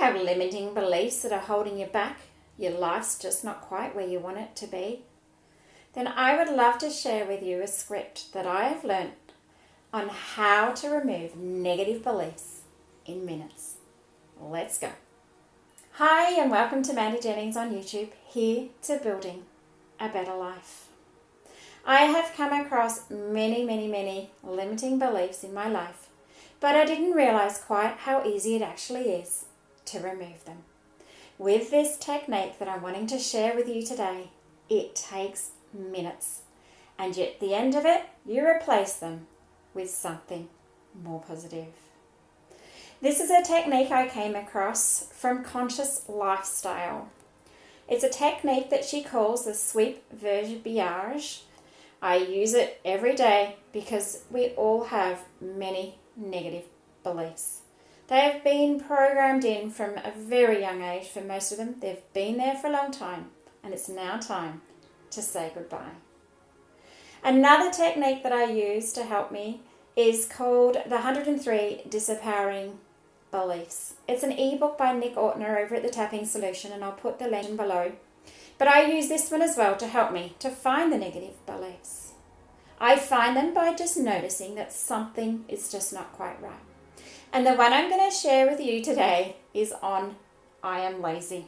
have limiting beliefs that are holding you back, your life's just not quite where you want it to be, then I would love to share with you a script that I have learnt on how to remove negative beliefs in minutes. Let's go. Hi and welcome to Mandy Jennings on YouTube, here to building a better life. I have come across many limiting beliefs in my life, but I didn't realize quite how easy it actually is to remove them. With this technique that I'm wanting to share with you today, it takes minutes, and yet at the end of it, you replace them with something more positive. This is a technique I came across from Conscious Lifestyle. It's a technique that she calls the sweep verbiage. I use it every day because we all have many negative beliefs. They have been programmed in from a very young age for most of them. They've been there for a long time, and it's now time to say goodbye. Another technique that I use to help me is called the 103 Disempowering Beliefs. It's an ebook by Nick Ortner over at the Tapping Solution, and I'll put the link below. But I use this one as well to help me to find the negative beliefs. I find them by just noticing that something is just not quite right. And the one I'm going to share with you today is on I am lazy.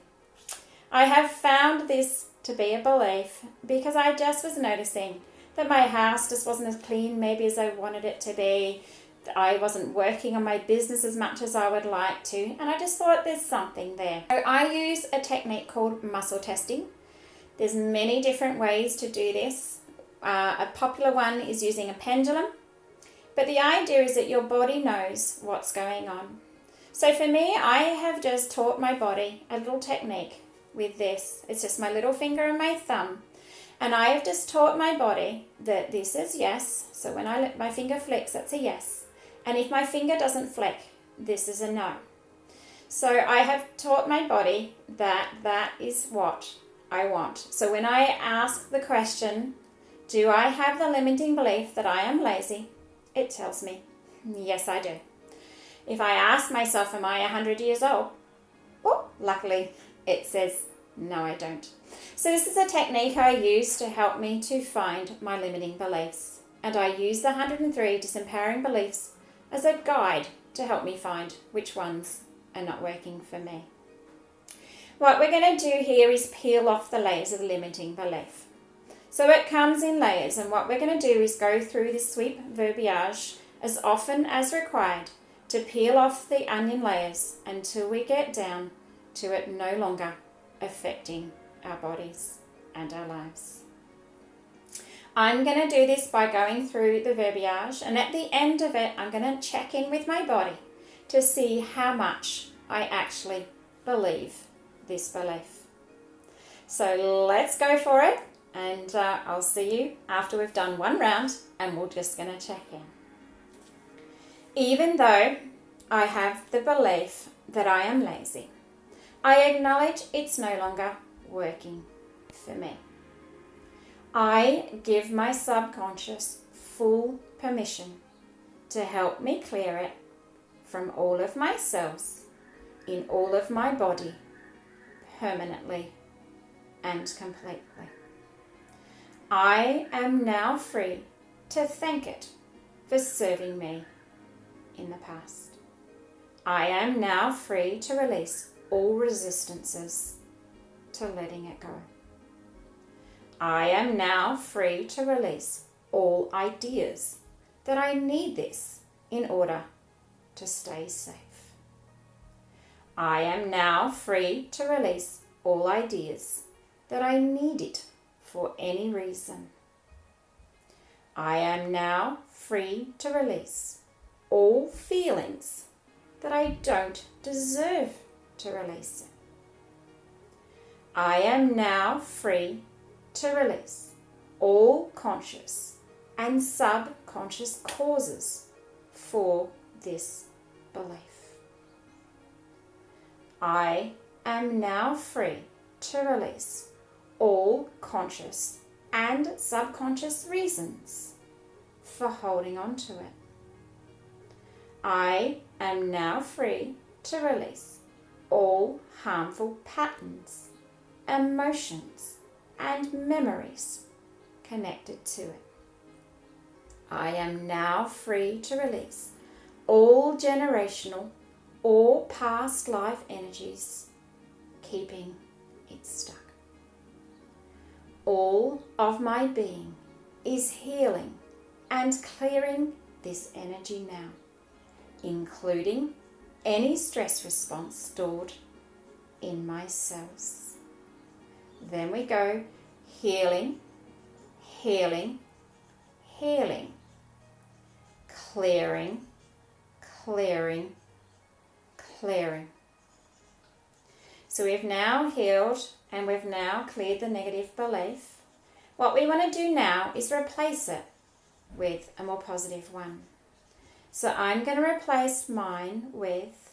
I have found this to be a belief because I just was noticing that my house just wasn't as clean maybe as I wanted it to be. I wasn't working on my business as much as I would like to, and I just thought there's something there. So I use a technique called muscle testing. There's many different ways to do this. A popular one is using a pendulum. But the idea is that your body knows what's going on. So for me, I have just taught my body a little technique with this. It's just my little finger and my thumb. And I have just taught my body that this is yes. So when my finger flicks, that's a yes. And if my finger doesn't flick, this is a no. So I have taught my body that that is what I want. So when I ask the question, do I have the limiting belief that I am lazy? It tells me, yes, I do. If I ask myself, am I 100 years old? Oh, luckily, it says, no, I don't. So this is a technique I use to help me to find my limiting beliefs. And I use the 103 Disempowering Beliefs as a guide to help me find which ones are not working for me. What we're going to do here is peel off the layers of the limiting belief. So it comes in layers, and what we're going to do is go through this sweep verbiage as often as required to peel off the onion layers until we get down to it no longer affecting our bodies and our lives. I'm going to do this by going through the verbiage, and at the end of it, I'm going to check in with my body to see how much I actually believe this belief. So let's go for it. And I'll see you after we've done one round, and we're just going to check in. Even though I have the belief that I am lazy, I acknowledge it's no longer working for me. I give my subconscious full permission to help me clear it from all of my cells in all of my body permanently and completely. I am now free to thank it for serving me in the past. I am now free to release all resistances to letting it go. I am now free to release all ideas that I need this in order to stay safe. I am now free to release all ideas that I need it for any reason. I am now free to release all feelings that I don't deserve to release it. I am now free to release all conscious and subconscious causes for this belief. I am now free to release all conscious and subconscious reasons for holding on to it. I am now free to release all harmful patterns, emotions, and memories connected to it. I am now free to release all generational or past life energies keeping it stuck. All of my being is healing and clearing this energy now, including any stress response stored in my cells. Then we go healing, healing, healing, clearing, clearing, clearing. So we've now healed and we've now cleared the negative belief. What we want to do now is replace it with a more positive one. So I'm going to replace mine with,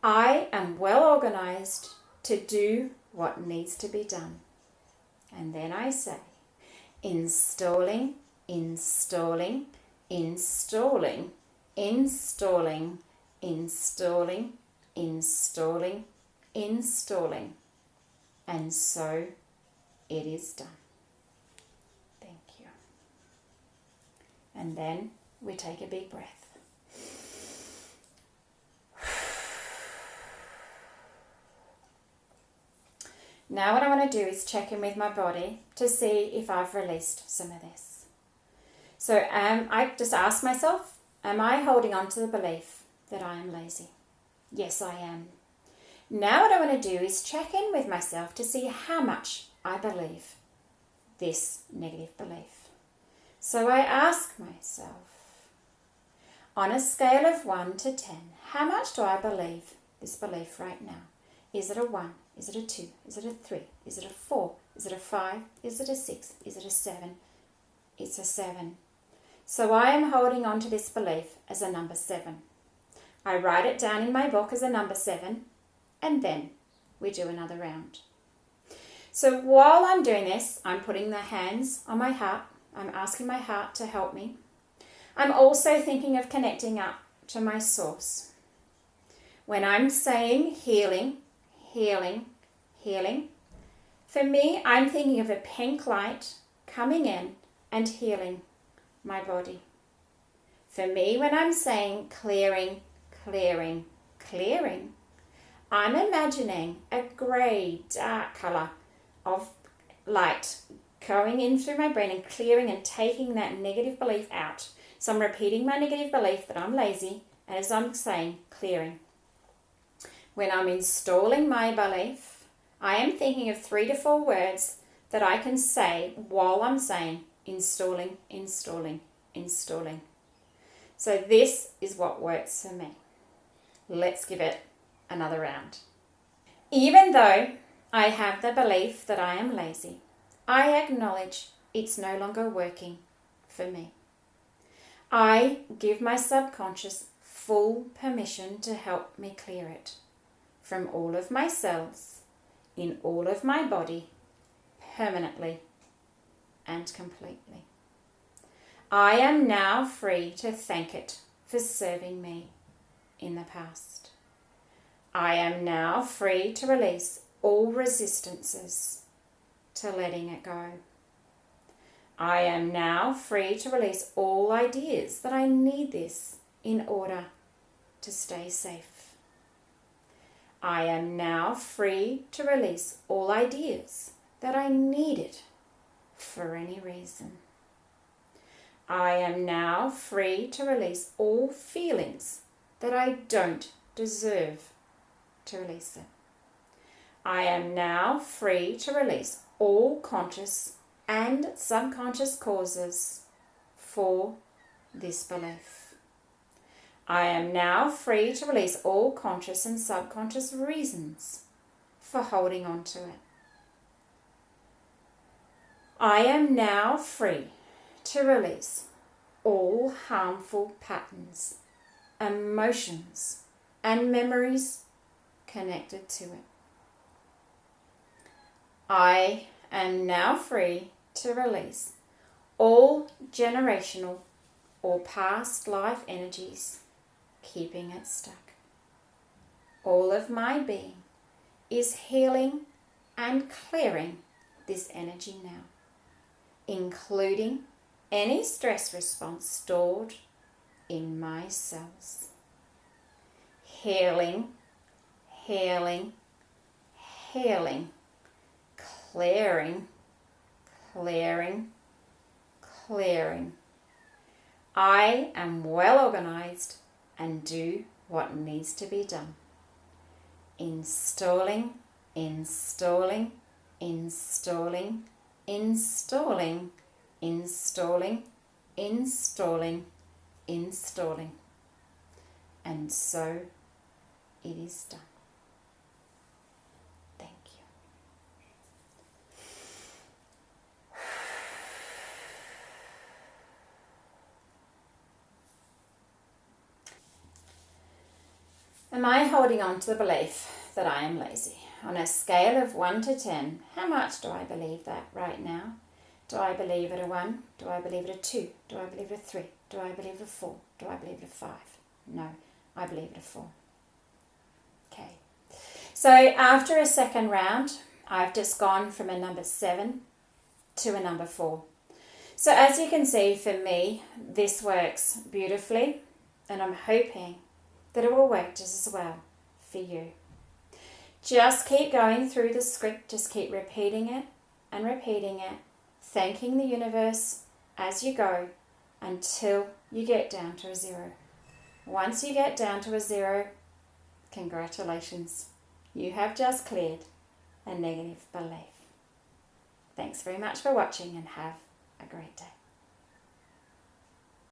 I am well organized to do what needs to be done. And then I say, installing, installing, installing, installing, installing, installing, installing. And so it is done. Thank you. And then we take a big breath. Now what I want to do is check in with my body to see if I've released some of this. So I just ask myself, am I holding on to the belief that I am lazy? Yes, I am. Now what I want to do is check in with myself to see how much I believe this negative belief. So I ask myself, on a scale of 1 to 10, how much do I believe this belief right now? Is it a 1? Is it a 2? Is it a 3? Is it a 4? Is it a 5? Is it a 6? Is it a 7? It's a 7. So I am holding on to this belief as a number 7. I write it down in my book as a number 7, and then we do another round. So while I'm doing this, I'm putting the hands on my heart. I'm asking my heart to help me. I'm also thinking of connecting up to my source. When I'm saying healing, healing, healing, for me, I'm thinking of a pink light coming in and healing my body. For me, when I'm saying clearing, clearing, clearing, I'm imagining a grey, dark colour of light going in through my brain and clearing and taking that negative belief out. So I'm repeating my negative belief that I'm lazy, and as I'm saying, clearing. When I'm installing my belief, I am thinking of 3 to 4 words that I can say while I'm saying installing, installing, installing. So this is what works for me. Let's give it another round. Even though I have the belief that I am lazy, I acknowledge it's no longer working for me. I give my subconscious full permission to help me clear it from all of my cells, in all of my body, permanently and completely. I am now free to thank it for serving me in the past. I am now free to release all resistances to letting it go. I am now free to release all ideas that I need this in order to stay safe. I am now free to release all ideas that I need it for any reason. I am now free to release all feelings that I don't deserve to release it. I am now free to release all conscious and subconscious causes for this belief. I am now free to release all conscious and subconscious reasons for holding on to it. I am now free to release all harmful patterns, emotions, and memories connected to it. I am now free to release all generational or past life energies keeping it stuck. All of my being is healing and clearing this energy now, including any stress response stored in my cells. Healing, healing, healing, clearing, clearing, clearing. I am well organized and do what needs to be done. Installing, installing, installing, installing, installing, installing, installing. And so it is done. Thank you. Am I holding on to the belief that I am lazy? On a scale of 1 to 10, how much do I believe that right now? Do I believe it a 1? Do I believe it a 2? Do I believe it a 3? Do I believe it a 4? Do I believe it a 5? No, I believe it a 4. Okay. So after a second round, I've just gone from a number 7 to a number 4. So as you can see, for me, this works beautifully, and I'm hoping that it will work just as well for you. Just keep going through the script, just keep repeating it and repeating it, thanking the universe as you go until you get down to a 0. Once you get down to a 0, congratulations, you have just cleared a negative belief. Thanks very much for watching and have a great day.